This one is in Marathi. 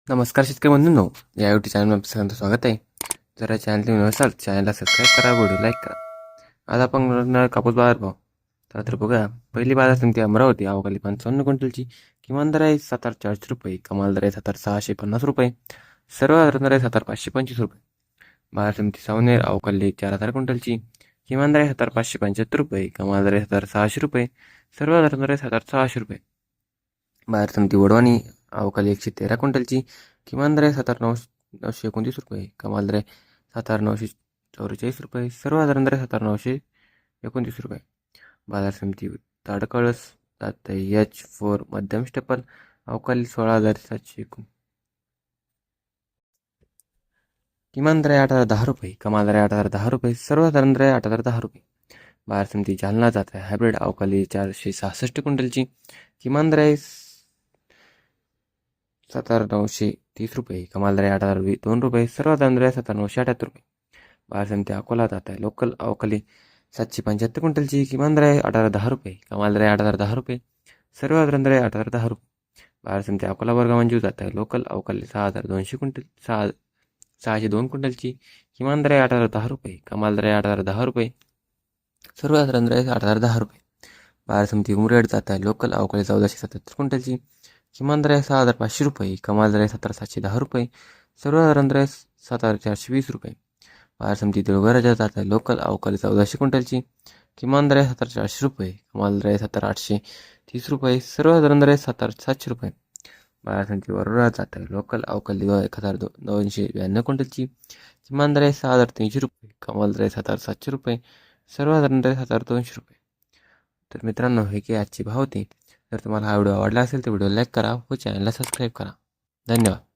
नमस्कार शेतकरी बंधूंनो, या यूट्यूब चॅनलमध्ये आपलं सगळ्यांचं स्वागत आहे. जर या चॅनल तुम्ही नसाल चॅनलला सबस्क्राईब करा, व्हिडिओ लाईक करा. आज आपण बघणार कापूस बाजार भाव. तर बघा, पहिली बाजार समिती अमरावती अवकाली 55 क्विंटलची. किमान दर आहे 7,440 रुपये, कमाल दर आहे 7,650 रुपये, सर्वसाधारण दर आहे 7,525 रुपये. बाजार समिती सावनेर अवकाली 4,000 क्विंटलची. किमान दर आहे 7,575 रुपये, कमाल दर आहे 7,600 रुपये, सर्वसाधारण दर आहे 7,600 रुपये. बाजार समिती वडवाणी अवकाली 113 क्विंटलची. किमान दर आहे 7,929 रुपये, कमाल दर आहे 7,944 रुपये, सर्वसाधारण दर आहे 7,929 रुपये. बाजार समिती ताडकळस H4 मध्यम स्टेपल अवकाली 16,700. किमान दर आहे 8,010 रुपये, कमाल दर आहे 8,010 रुपये, सर्वसाधारण दर आहे 8,010 रुपये. बाजार समिती जालना जात आहे हायब्रिड अवकाली 466 क्विंटलची. किमान दर आहे 7,930 रुपये, कमाल दर आहे 8,002 रुपये, सर्वसाधारण दर आहे 7,978 रुपये. बाजार समिती अकोला जात आहे लोकल अवकाली 775 क्विंटलची. किमान दर आहे 8,010 रुपये, कमाल दर आहे 8,010 रुपये, सर्वसाधारण दर आहे 8,010 रुपये. बाजार समिती अकोला वर्ग मंजूर जात आहे लोकल अवकाली 6,200 क्विंटल 602 क्विंटलची. किमान दर आहे 8,010 रुपये, कमाल दर आहे 8,010 रुपये, सर्वसाधारण दर आहे 8,010 रुपये. बाजार समिती उमरेड जात आहे लोकल अवकाळी 1,477 क्विंटलची. किमान दर आहे 6,500 रुपये, कमाल दर आहे 7,710 रुपये, सर्वसाधारण दर आहे 7,420 रुपये. बाजार समिती देवघर जात आहे लोकल अवकाळी 1,400 क्विंटलची. किमान दर आहे 7,400 रुपये, कमाल दर आहे 7,830 रुपये, सर्वसाधारण दर आहे 7,700 रुपये. बाजार समिती वरोरा जात आहे लोकल अवकाळी 1,292 क्विंटलची. किमान दर आहे 6,300 रुपये, कमाल दर आहे 7,700 रुपये, सर्वसाधारण दर आहे 7,200 रुपये. तर मित्रांनो, हे की आजची भाव होती. जर तुम्हाला हा व्हिडिओ आवडला असेल तर व्हिडिओ लाईक करा व चॅनलला सबस्क्राईब करा. धन्यवाद.